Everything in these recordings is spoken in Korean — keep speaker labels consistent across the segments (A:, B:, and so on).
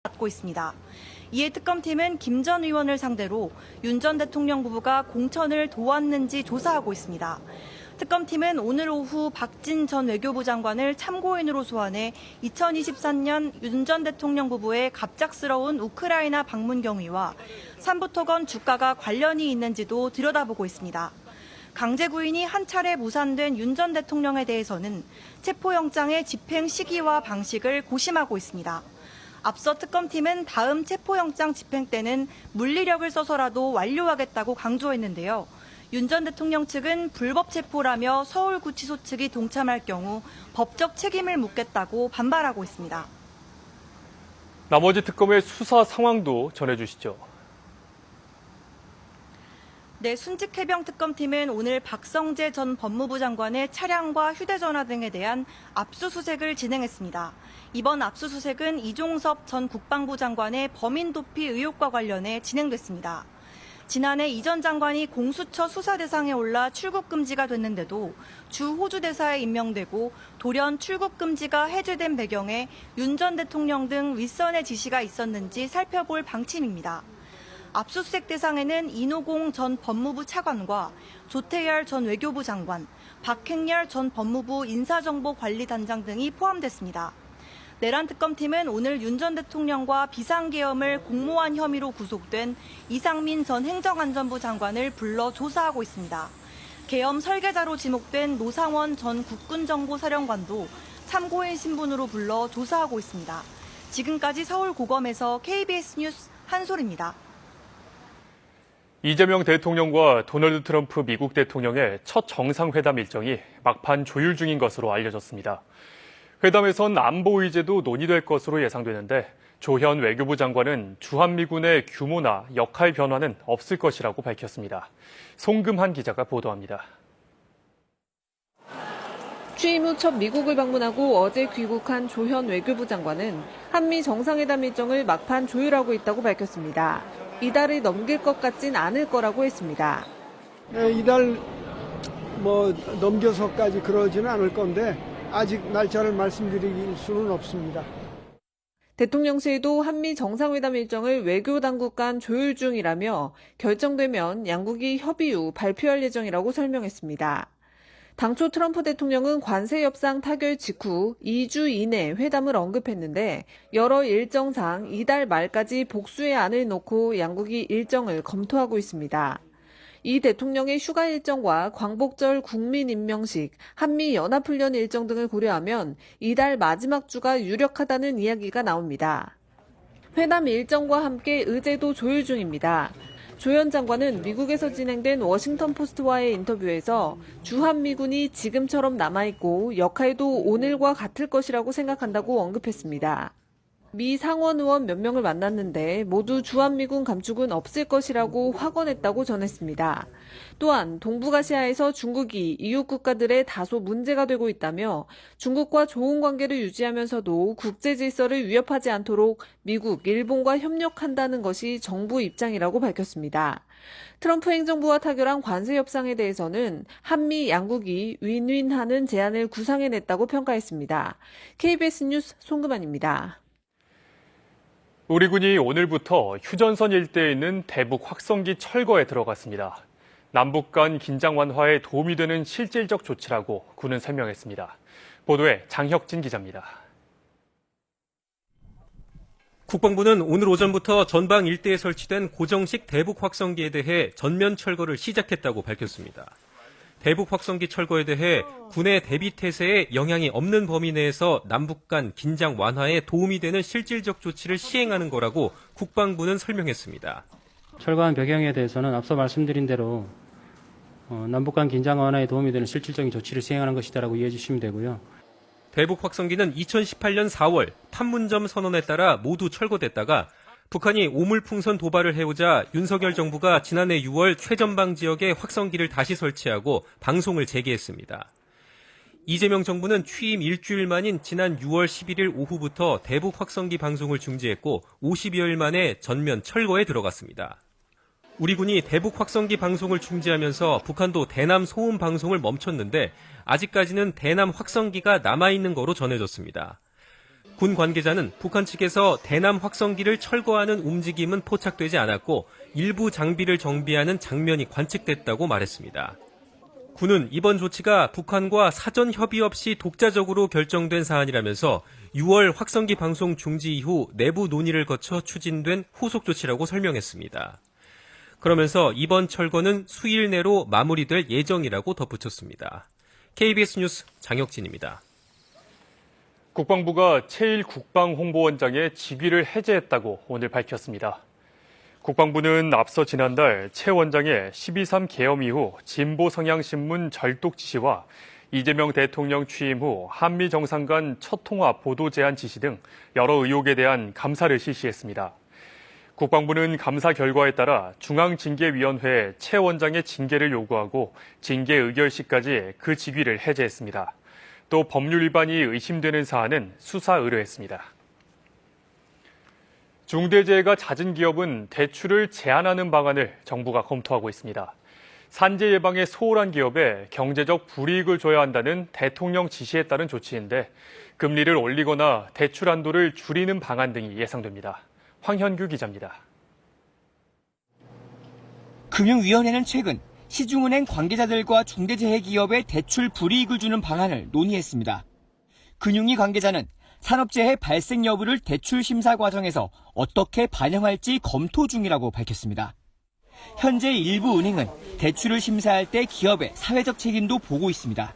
A: 받고 있습니다. 이에 특검팀은 김 전 의원을 상대로 윤 전 대통령 부부가 공천을 도왔는지 조사하고 있습니다. 특검팀은 오늘 오후 박진 전 외교부 장관을 참고인으로 소환해 2023년 윤 전 대통령 부부의 갑작스러운 우크라이나 방문 경위와 삼부토건 주가가 관련이 있는지도 들여다보고 있습니다. 강제 구인이 한 차례 무산된 윤 전 대통령에 대해서는 체포영장의 집행 시기와 방식을 고심하고 있습니다. 앞서 특검팀은 다음 체포영장 집행 때는 물리력을 써서라도 완료하겠다고 강조했는데요. 윤 전 대통령 측은 불법 체포라며 서울구치소 측이 동참할 경우 법적 책임을 묻겠다고 반발하고 있습니다.
B: 나머지 특검의 수사 상황도 전해주시죠.
A: 네, 순직해병특검팀은 오늘 박성재 전 법무부 장관의 차량과 휴대전화 등에 대한 압수수색을 진행했습니다. 이번 압수수색은 이종섭 전 국방부 장관의 범인 도피 의혹과 관련해 진행됐습니다. 지난해 이 전 장관이 공수처 수사 대상에 올라 출국 금지가 됐는데도 주 호주 대사에 임명되고 돌연 출국 금지가 해제된 배경에 윤 전 대통령 등 윗선의 지시가 있었는지 살펴볼 방침입니다. 압수수색 대상에는 이노공 전 법무부 차관과 조태열 전 외교부 장관, 박행렬 전 법무부 인사정보관리단장 등이 포함됐습니다. 내란 특검팀은 오늘 윤 전 대통령과 비상계엄을 공모한 혐의로 구속된 이상민 전 행정안전부 장관을 불러 조사하고 있습니다. 계엄 설계자로 지목된 노상원 전 국군정보사령관도 참고인 신분으로 불러 조사하고 있습니다. 지금까지 서울고검에서 KBS 뉴스 한솔입니다.
B: 이재명 대통령과 도널드 트럼프 미국 대통령의 첫 정상회담 일정이 막판 조율 중인 것으로 알려졌습니다. 회담에선 안보 의제도 논의될 것으로 예상되는데 조현 외교부 장관은 주한미군의 규모나 역할 변화는 없을 것이라고 밝혔습니다. 송금한 기자가 보도합니다.
C: 취임 후 첫 미국을 방문하고 어제 귀국한 조현 외교부 장관은 한미 정상회담 일정을 막판 조율하고 있다고 밝혔습니다. 이달을 넘길 것 같진 않을 거라고 했습니다.
D: 네, 이달 넘겨서까지 그러지는 않을 건데 아직 날짜를 말씀드릴 수는 없습니다.
C: 대통령실도 한미 정상회담 일정을 외교당국 간 조율 중이라며 결정되면 양국이 협의 후 발표할 예정이라고 설명했습니다. 당초 트럼프 대통령은 관세 협상 타결 직후 2주 이내 회담을 언급했는데 여러 일정상 이달 말까지 복수의 안을 놓고 양국이 일정을 검토하고 있습니다. 이 대통령의 휴가 일정과 광복절 국민임명식, 한미연합훈련 일정 등을 고려하면 이달 마지막 주가 유력하다는 이야기가 나옵니다. 회담 일정과 함께 의제도 조율 중입니다. 조현 장관은 미국에서 진행된 워싱턴포스트와의 인터뷰에서 주한미군이 지금처럼 남아있고 역할도 오늘과 같을 것이라고 생각한다고 언급했습니다. 미 상원 의원 몇 명을 만났는데 모두 주한미군 감축은 없을 것이라고 확언했다고 전했습니다. 또한 동북아시아에서 중국이 이웃 국가들의 다소 문제가 되고 있다며 중국과 좋은 관계를 유지하면서도 국제 질서를 위협하지 않도록 미국, 일본과 협력한다는 것이 정부 입장이라고 밝혔습니다. 트럼프 행정부와 타결한 관세 협상에 대해서는 한미 양국이 윈윈하는 제안을 구상해냈다고 평가했습니다. KBS 뉴스 송금환입니다.
B: 우리 군이 오늘부터 휴전선 일대에 있는 대북 확성기 철거에 들어갔습니다. 남북 간 긴장 완화에 도움이 되는 실질적 조치라고 군은 설명했습니다. 보도에 장혁진 기자입니다.
E: 국방부는 오늘 오전부터 전방 일대에 설치된 고정식 대북 확성기에 대해 전면 철거를 시작했다고 밝혔습니다. 대북 확성기 철거에 대해 군의 대비 태세에 영향이 없는 범위 내에서 남북 간 긴장 완화에 도움이 되는 실질적 조치를 시행하는 거라고 국방부는 설명했습니다.
F: 철거한 배경에 대해서는 앞서 말씀드린 대로 남북 간 긴장 완화에 도움이 되는 실질적인 조치를 시행하는 것이다라고 이해해 주시면 되고요.
E: 대북 확성기는 2018년 4월 판문점 선언에 따라 모두 철거됐다가 북한이 오물풍선 도발을 해오자 윤석열 정부가 지난해 6월 최전방 지역에 확성기를 다시 설치하고 방송을 재개했습니다. 이재명 정부는 취임 일주일 만인 지난 6월 11일 오후부터 대북 확성기 방송을 중지했고 50여일 만에 전면 철거에 들어갔습니다. 우리 군이 대북 확성기 방송을 중지하면서 북한도 대남 소음 방송을 멈췄는데 아직까지는 대남 확성기가 남아있는 거로 전해졌습니다. 군 관계자는 북한 측에서 대남 확성기를 철거하는 움직임은 포착되지 않았고 일부 장비를 정비하는 장면이 관측됐다고 말했습니다. 군은 이번 조치가 북한과 사전 협의 없이 독자적으로 결정된 사안이라면서 6월 확성기 방송 중지 이후 내부 논의를 거쳐 추진된 후속 조치라고 설명했습니다. 그러면서 이번 철거는 수일 내로 마무리될 예정이라고 덧붙였습니다. KBS 뉴스 장혁진입니다.
B: 국방부가 최일 국방홍보원장의 직위를 해제했다고 오늘 밝혔습니다. 국방부는 앞서 지난달 최 원장의 12.3 계엄 이후 진보성향신문 절독 지시와 이재명 대통령 취임 후 한미 정상 간 첫 통화 보도 제한 지시 등 여러 의혹에 대한 감사를 실시했습니다. 국방부는 감사 결과에 따라 중앙징계위원회에 최 원장의 징계를 요구하고 징계 의결 시까지 그 직위를 해제했습니다. 또 법률 위반이 의심되는 사안은 수사 의뢰했습니다. 중대재해가 잦은 기업은 대출을 제한하는 방안을 정부가 검토하고 있습니다. 산재 예방에 소홀한 기업에 경제적 불이익을 줘야 한다는 대통령 지시에 따른 조치인데 금리를 올리거나 대출 한도를 줄이는 방안 등이 예상됩니다. 황현규 기자입니다.
G: 금융위원회는 최근 시중은행 관계자들과 중대재해 기업에 대출 불이익을 주는 방안을 논의했습니다. 금융위 관계자는 산업재해 발생 여부를 대출 심사 과정에서 어떻게 반영할지 검토 중이라고 밝혔습니다. 현재 일부 은행은 대출을 심사할 때 기업의 사회적 책임도 보고 있습니다.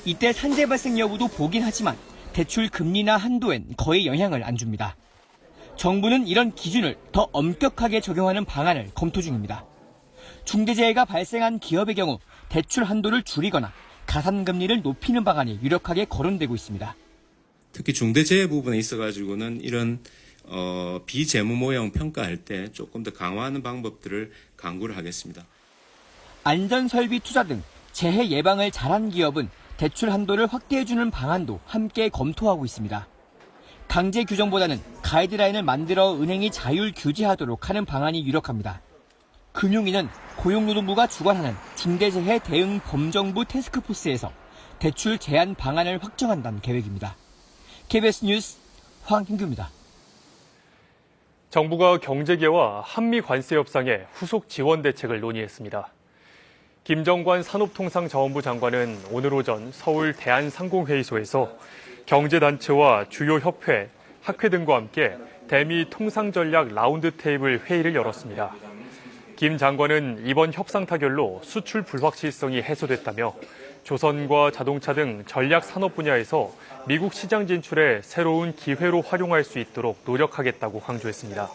G: 이때 산재 발생 여부도 보긴 하지만 대출 금리나 한도엔 거의 영향을 안 줍니다. 정부는 이런 기준을 더 엄격하게 적용하는 방안을 검토 중입니다. 중대재해가 발생한 기업의 경우 대출 한도를 줄이거나 가산금리를 높이는 방안이 유력하게 거론되고 있습니다.
H: 특히 중대재해 부분에 있어가지고는 이런 비재무모형 평가할 때 조금 더 강화하는 방법들을 강구를 하겠습니다.
G: 안전설비 투자 등 재해 예방을 잘한 기업은 대출 한도를 확대해주는 방안도 함께 검토하고 있습니다. 강제 규정보다는 가이드라인을 만들어 은행이 자율 규제하도록 하는 방안이 유력합니다. 금융위는 고용노동부가 주관하는 중대재해 대응 범정부 태스크포스에서 대출 제한 방안을 확정한다는 계획입니다. KBS 뉴스 황hin규입니다.
B: 정부가 경제계와 한미 관세 협상에 후속 지원 대책을 논의했습니다. 김정관 산업통상자원부 장관은 오늘 오전 서울 대한상공회의소에서 경제단체와 주요 협회, 학회 등과 함께 대미 통상전략 라운드 테이블 회의를 열었습니다. 김 장관은 이번 협상 타결로 수출 불확실성이 해소됐다며 조선과 자동차 등 전략 산업 분야에서 미국 시장 진출에 새로운 기회로 활용할 수 있도록 노력하겠다고 강조했습니다.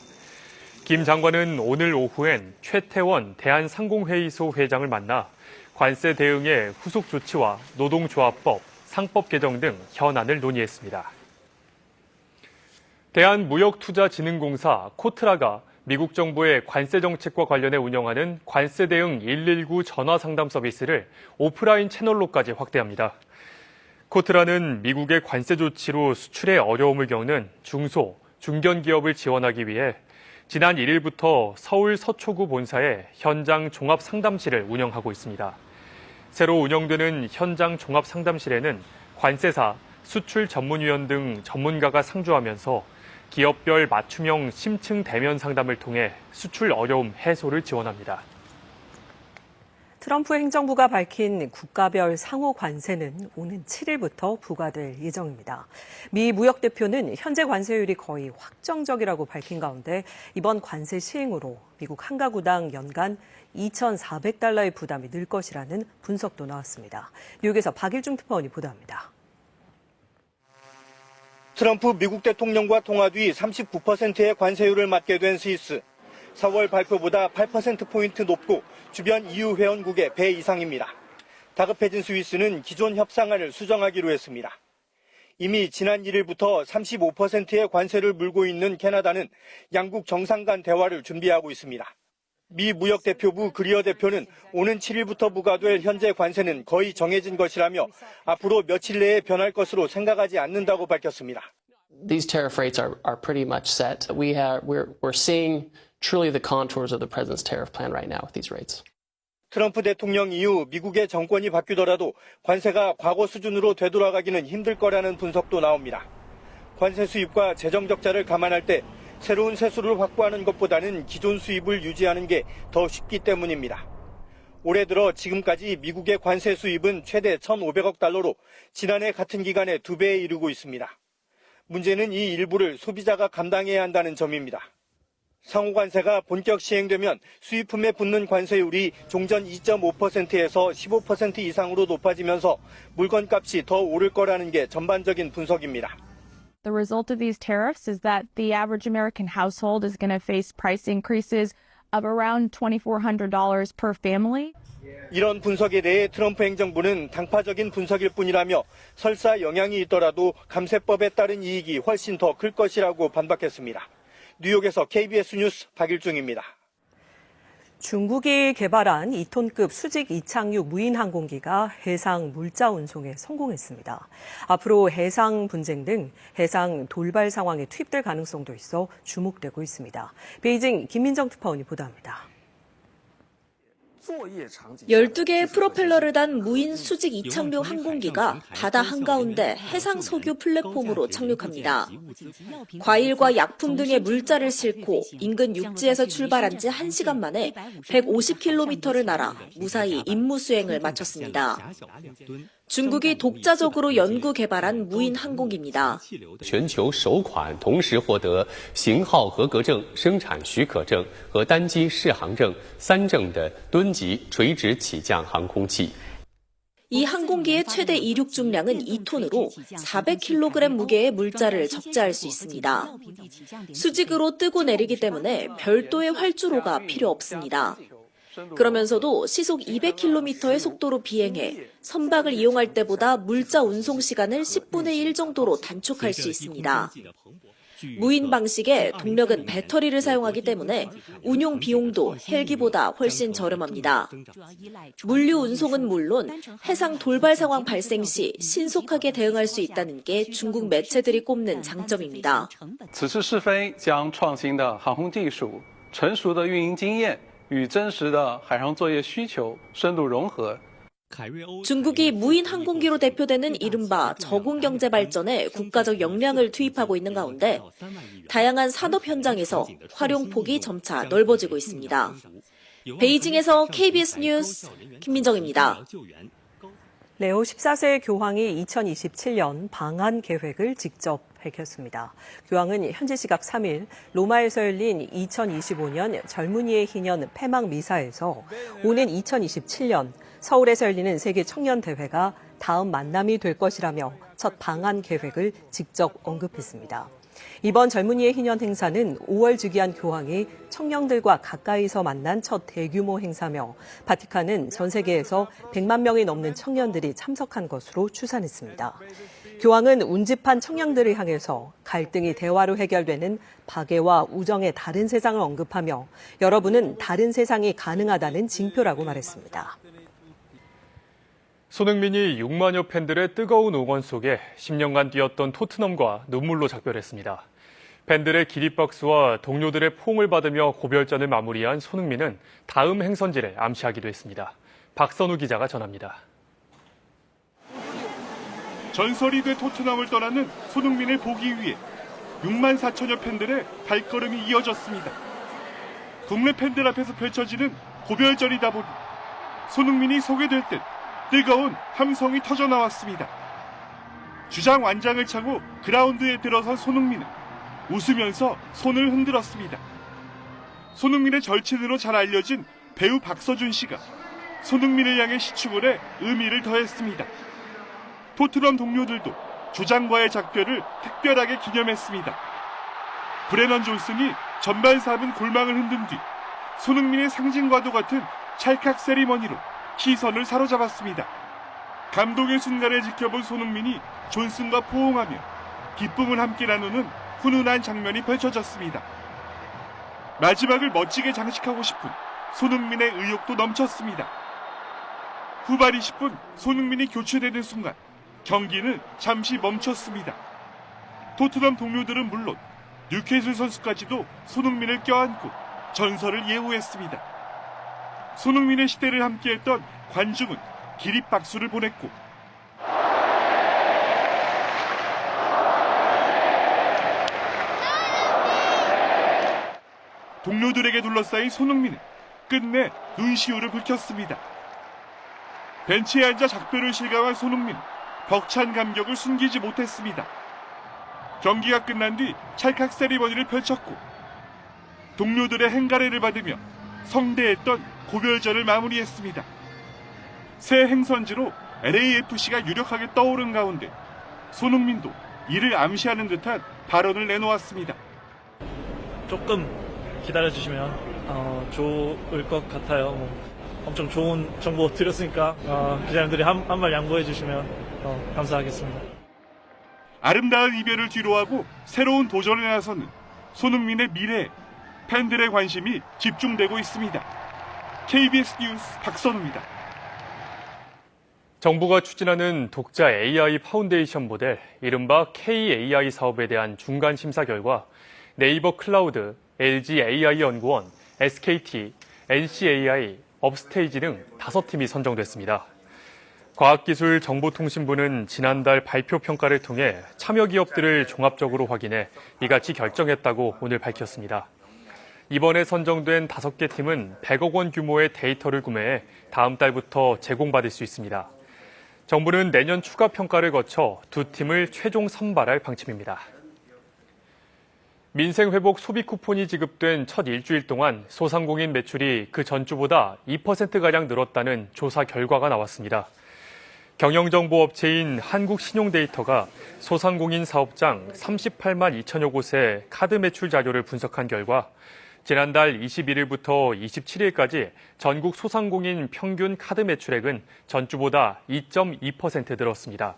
B: 김 장관은 오늘 오후엔 최태원 대한상공회의소 회장을 만나 관세 대응의 후속 조치와 노동조합법, 상법 개정 등 현안을 논의했습니다. 대한무역투자진흥공사 코트라가 미국 정부의 관세 정책과 관련해 운영하는 관세 대응 119 전화 상담 서비스를 오프라인 채널로까지 확대합니다. 코트라는 미국의 관세 조치로 수출에 어려움을 겪는 중소, 중견 기업을 지원하기 위해 지난 1일부터 서울 서초구 본사에 현장 종합 상담실을 운영하고 있습니다. 새로 운영되는 현장 종합 상담실에는 관세사, 수출 전문위원 등 전문가가 상주하면서 기업별 맞춤형 심층 대면 상담을 통해 수출 어려움 해소를 지원합니다.
I: 트럼프 행정부가 밝힌 국가별 상호 관세는 오는 7일부터 부과될 예정입니다. 미 무역대표는 현재 관세율이 거의 확정적이라고 밝힌 가운데 이번 관세 시행으로 미국 한 가구당 연간 $2,400의 부담이 늘 것이라는 분석도 나왔습니다. 뉴욕에서 박일중 특파원이 보도합니다.
J: 트럼프 미국 대통령과 통화 뒤 39%의 관세율을 맞게 된 스위스. 4월 발표보다 8%포인트 높고 주변 EU 회원국의 배 이상입니다. 다급해진 스위스는 기존 협상안을 수정하기로 했습니다. 이미 지난 1일부터 35%의 관세를 물고 있는 캐나다는 양국 정상 간 대화를 준비하고 있습니다. 미 무역대표부 그리어 대표는 오는 7일부터 부과될 현재 관세는 거의 정해진 것이라며 앞으로 며칠 내에 변할 것으로 생각하지 않는다고 밝혔습니다.
K: These tariff rates are pretty much set. We're seeing truly the contours of the president's tariff plan right now with these rates.
J: 트럼프 대통령 이후 미국의 정권이 바뀌더라도 관세가 과거 수준으로 되돌아가기는 힘들 거라는 분석도 나옵니다. 관세 수입과 재정 적자를 감안할 때 새로운 세수를 확보하는 것보다는 기존 수입을 유지하는 게 더 쉽기 때문입니다. 올해 들어 지금까지 미국의 관세 수입은 최대 1,500억 달러로 지난해 같은 기간의 2배에 이르고 있습니다. 문제는 이 일부를 소비자가 감당해야 한다는 점입니다. 상호관세가 본격 시행되면 수입품에 붙는 관세율이 종전 2.5%에서 15% 이상으로 높아지면서 물건값이 더 오를 거라는 게 전반적인 분석입니다.
L: The result of these tariffs is that the average American household is going to face price increases of around $2,400 per family.
J: 이런 분석에 대해 트럼프 행정부는 당파적인 분석일 뿐이라며 설사 영향이 있더라도 감세법에 따른 이익이 훨씬 더 클 것이라고 반박했습니다. 뉴욕에서 KBS 뉴스 박일중입니다.
I: 중국이 개발한 2톤급 수직 이착륙 무인 항공기가 해상 물자 운송에 성공했습니다. 앞으로 해상 분쟁 등 해상 돌발 상황에 투입될 가능성도 있어 주목되고 있습니다. 베이징 김민정 특파원이 보도합니다.
M: 12개의 프로펠러를 단 무인 수직 이착륙 항공기가 바다 한가운데 해상 석유 플랫폼으로 착륙합니다. 과일과 약품 등의 물자를 싣고 인근 육지에서 출발한 지 1시간 만에 150km를 날아 무사히 임무 수행을 마쳤습니다. 중국이 독자적으로 연구 개발한 무인 항공기입니다.
N: 全球首款同时获得型号合格证、生产许可证和单机适航证3证的吨级垂直起降航空器。
M: 이 항공기의 최대 이륙 중량은 2톤으로 400kg 무게의 물자를 적재할 수 있습니다. 수직으로 뜨고 내리기 때문에 별도의 활주로가 필요 없습니다. 그러면서도 시속 200km의 속도로 비행해 선박을 이용할 때보다 물자 운송 시간을 10분의 1 정도로 단축할 수 있습니다. 무인 방식의 동력은 배터리를 사용하기 때문에 운용 비용도 헬기보다 훨씬 저렴합니다. 물류 운송은 물론 해상 돌발 상황 발생 시 신속하게 대응할 수 있다는 게 중국 매체들이 꼽는 장점입니다.
O: 此次试飞将创新的航空技术、成熟的运营经验与真实的海上作业需求深度融合。
M: 중국이 무인 항공기로 대표되는 이른바 저공 경제 발전에 국가적 역량을 투입하고 있는 가운데 다양한 산업 현장에서 활용폭이 점차 넓어지고 있습니다. 베이징에서 KBS 뉴스 김민정입니다.
I: 레오 14세 교황이 2027년 방한 계획을 직접 밝혔습니다. 교황은 현지 시각 3일 로마에서 열린 2025년 젊은이의 희년 폐막 미사에서 오는 2027년 서울에서 열리는 세계 청년 대회가 다음 만남이 될 것이라며 첫 방한 계획을 직접 언급했습니다. 이번 젊은이의 희년 행사는 5월 즉위한 교황이 청년들과 가까이서 만난 첫 대규모 행사며 바티칸은 전 세계에서 100만 명이 넘는 청년들이 참석한 것으로 추산했습니다. 교황은 운집한 청년들을 향해서 갈등이 대화로 해결되는 박애와 우정의 다른 세상을 언급하며 여러분은 다른 세상이 가능하다는 징표라고 말했습니다.
B: 손흥민이 6만여 팬들의 뜨거운 응원 속에 10년간 뛰었던 토트넘과 눈물로 작별했습니다. 팬들의 기립박수와 동료들의 포옹을 받으며 고별전을 마무리한 손흥민은 다음 행선지를 암시하기도 했습니다. 박선우 기자가 전합니다.
P: 전설이 돼 토트넘을 떠나는 손흥민을 보기 위해 6만 4천여 팬들의 발걸음이 이어졌습니다. 국내 팬들 앞에서 펼쳐지는 고별전이다 보니 손흥민이 소개될 듯 뜨거운 함성이 터져나왔습니다. 주장 완장을 차고 그라운드에 들어선 손흥민은 웃으면서 손을 흔들었습니다. 손흥민의 절친으로 잘 알려진 배우 박서준 씨가 손흥민을 향해 시축을 해 의미를 더했습니다. 토트넘 동료들도 주장과의 작별을 특별하게 기념했습니다. 브레넌 존슨이 전반 4분 골망을 흔든 뒤 손흥민의 상징과도 같은 찰칵 세리머니로 시선을 사로잡았습니다. 감동의 순간을 지켜본 손흥민이 존슨과 포옹하며 기쁨을 함께 나누는 훈훈한 장면이 펼쳐졌습니다. 마지막을 멋지게 장식하고 싶은 손흥민의 의욕도 넘쳤습니다. 후반 20분 손흥민이 교체되는 순간 경기는 잠시 멈췄습니다. 토트넘 동료들은 물론 뉴캐슬 선수까지도 손흥민을 껴안고 전설을 예우했습니다. 손흥민의 시대를 함께했던 관중은 기립박수를 보냈고 동료들에게 둘러싸인 손흥민은 끝내 눈시울을 붉혔습니다. 벤치에 앉아 작별을 실감한 손흥민, 벅찬 감격을 숨기지 못했습니다. 경기가 끝난 뒤 찰칵 세리머니를 펼쳤고 동료들의 행가래를 받으며 성대했던 고별전을 마무리했습니다. 새 행선지로 LAFC가 유력하게 떠오른 가운데 손흥민도 이를 암시하는 듯한 발언을 내놓았습니다.
Q: 조금 기다려주시면 좋을 것 같아요. 엄청 좋은 정보 드렸으니까 기자님들이 한 말 양보해 주시면 감사하겠습니다.
P: 아름다운 이별을 뒤로하고 새로운 도전에 나서는 손흥민의 미래에 팬들의 관심이 집중되고 있습니다. KBS 뉴스 박선우입니다.
B: 정부가 추진하는 독자 AI 파운데이션 모델, 이른바 KAI 사업에 대한 중간 심사 결과 네이버 클라우드, LG AI 연구원, SKT, NCAI, 업스테이지 등 5팀이 선정됐습니다. 과학기술정보통신부는 지난달 발표 평가를 통해 참여 기업들을 종합적으로 확인해 이같이 결정했다고 오늘 밝혔습니다. 이번에 선정된 5개 팀은 100억 원 규모의 데이터를 구매해 다음 달부터 제공받을 수 있습니다. 정부는 내년 추가 평가를 거쳐 2팀을 최종 선발할 방침입니다. 민생회복 소비 쿠폰이 지급된 첫 일주일 동안 소상공인 매출이 그 전주보다 2%가량 늘었다는 조사 결과가 나왔습니다. 경영정보업체인 한국신용데이터가 소상공인 사업장 38만 2천여 곳의 카드 매출 자료를 분석한 결과 지난달 21일부터 27일까지 전국 소상공인 평균 카드 매출액은 전주보다 2.2% 늘었습니다.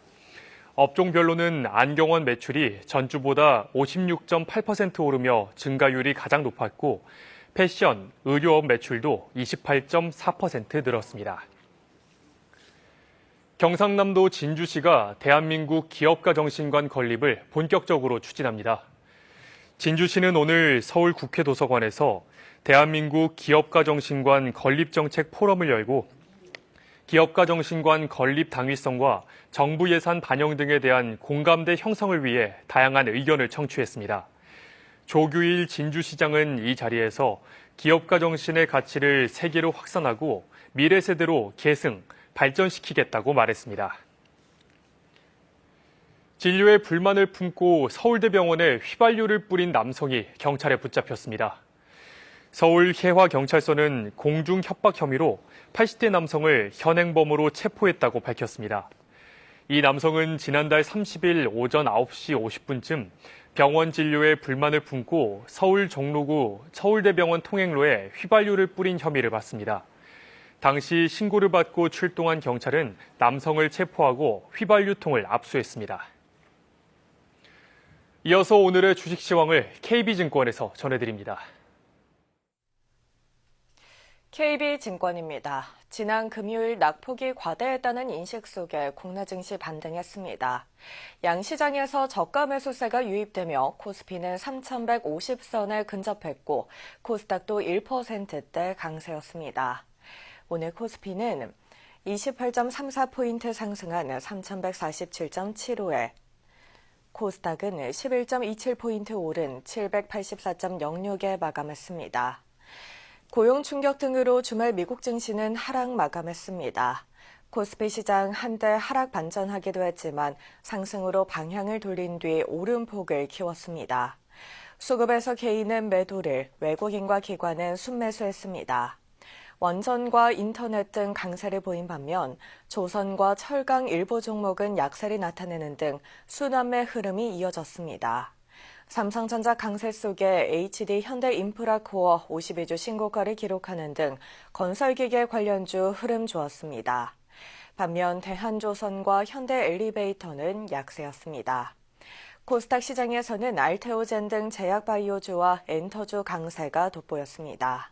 B: 업종별로는 안경원 매출이 전주보다 56.8% 오르며 증가율이 가장 높았고 패션, 의료업 매출도 28.4% 늘었습니다. 경상남도 진주시가 대한민국 기업가정신관 건립을 본격적으로 추진합니다. 진주시는 오늘 서울 국회 도서관에서 대한민국 기업가정신관 건립정책 포럼을 열고 기업가정신관 건립 당위성과 정부 예산 반영 등에 대한 공감대 형성을 위해 다양한 의견을 청취했습니다. 조규일 진주시장은 이 자리에서 기업가정신의 가치를 세계로 확산하고 미래 세대로 계승, 발전시키겠다고 말했습니다. 진료에 불만을 품고 서울대병원에 휘발유를 뿌린 남성이 경찰에 붙잡혔습니다. 서울 해화경찰서는 공중 협박 혐의로 80대 남성을 현행범으로 체포했다고 밝혔습니다. 이 남성은 지난달 30일 오전 9시 50분쯤 병원 진료에 불만을 품고 서울 종로구 서울대병원 통행로에 휘발유를 뿌린 혐의를 받습니다. 당시 신고를 받고 출동한 경찰은 남성을 체포하고 휘발유통을 압수했습니다. 이어서 오늘의 주식 시황을 KB증권에서 전해드립니다.
R: KB증권입니다. 지난 금요일 낙폭이 과대했다는 인식 속에 국내 증시 반등했습니다. 양시장에서 저가 매수세가 유입되며 코스피는 3,150선에 근접했고 코스닥도 1%대 강세였습니다. 오늘 코스피는 28.34포인트 상승한 3,147.75에 코스닥은 11.27포인트 오른 784.06에 마감했습니다. 고용 충격 등으로 주말 미국 증시는 하락 마감했습니다. 코스피 시장 한때 하락 반전하기도 했지만 상승으로 방향을 돌린 뒤 오름폭을 키웠습니다. 수급에서 개인은 매도를, 외국인과 기관은 순매수했습니다. 원전과 인터넷 등 강세를 보인 반면 조선과 철강 일부 종목은 약세를 나타내는 등 순환매 흐름이 이어졌습니다. 삼성전자 강세 속에 HD 현대인프라코어 52주 신고가를 기록하는 등 건설기계 관련주 흐름 좋았습니다. 반면 대한조선과 현대엘리베이터는 약세였습니다. 코스닥 시장에서는 알테오젠 등 제약바이오주와 엔터주 강세가 돋보였습니다.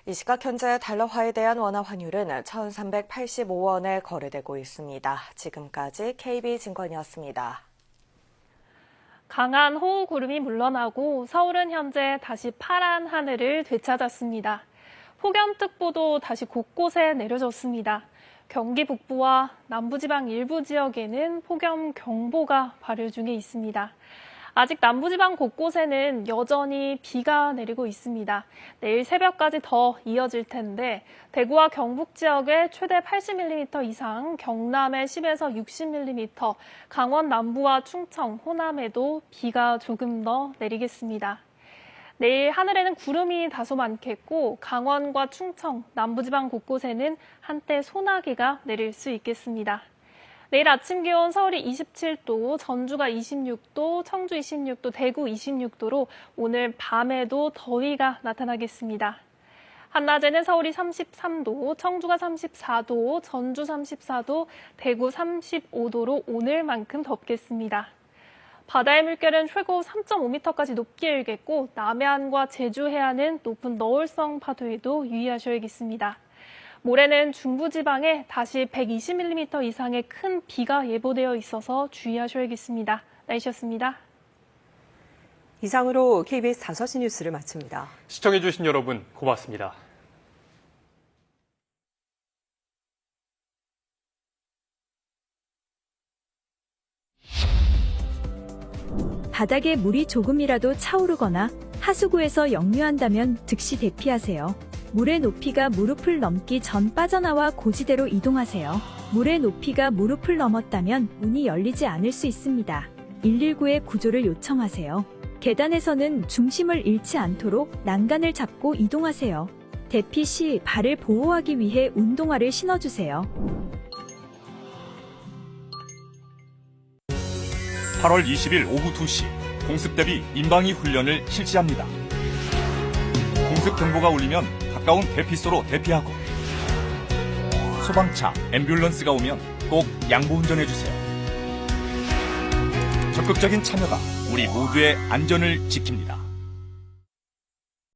R: 이 시각 현재 달러화에 대한 원화 환율은 1,385원에 거래되고 있습니다. 지금까지 KB증권이었습니다.
S: 강한 호우구름이 물러나고 서울은 현재 다시 파란 하늘을 되찾았습니다. 폭염특보도 다시 곳곳에 내려졌습니다. 경기 북부와 남부지방 일부 지역에는 폭염경보가 발효 중에 있습니다. 아직 남부지방 곳곳에는 여전히 비가 내리고 있습니다. 내일 새벽까지 더 이어질 텐데 대구와 경북 지역에 최대 80mm 이상, 경남에 10에서 60mm, 강원 남부와 충청, 호남에도 비가 조금 더 내리겠습니다. 내일 하늘에는 구름이 다소 많겠고 강원과 충청, 남부지방 곳곳에는 한때 소나기가 내릴 수 있겠습니다. 내일 아침 기온 서울이 27도, 전주가 26도, 청주 26도, 대구 26도로 오늘 밤에도 더위가 나타나겠습니다. 한낮에는 서울이 33도, 청주가 34도, 전주 34도, 대구 35도로 오늘만큼 덥겠습니다. 바다의 물결은 최고 3.5m까지 높게 일겠고 남해안과 제주 해안은 높은 너울성 파도에도 유의하셔야겠습니다. 모레는 중부지방에 다시 120mm 이상의 큰 비가 예보되어 있어서 주의하셔야겠습니다. 날씨였습니다.
I: 이상으로 KBS 5시 뉴스를 마칩니다.
B: 시청해주신 여러분 고맙습니다.
T: 바닥에 물이 조금이라도 차오르거나 하수구에서 역류한다면 즉시 대피하세요. 물의 높이가 무릎을 넘기 전 빠져나와 고지대로 이동하세요. 물의 높이가 무릎을 넘었다면 문이 열리지 않을 수 있습니다. 119에 구조를 요청하세요. 계단에서는 중심을 잃지 않도록 난간을 잡고 이동하세요. 대피 시 발을 보호하기 위해 운동화를 신어주세요.
U: 8월 20일 오후 2시 공습 대비 인방위 훈련을 실시합니다. 공습 경보가 울리면 가까운 대피소로 대피하고 소방차, 앰뷸런스가 오면 꼭 양보 운전해주세요. 적극적인 참여가 우리 모두의 안전을 지킵니다.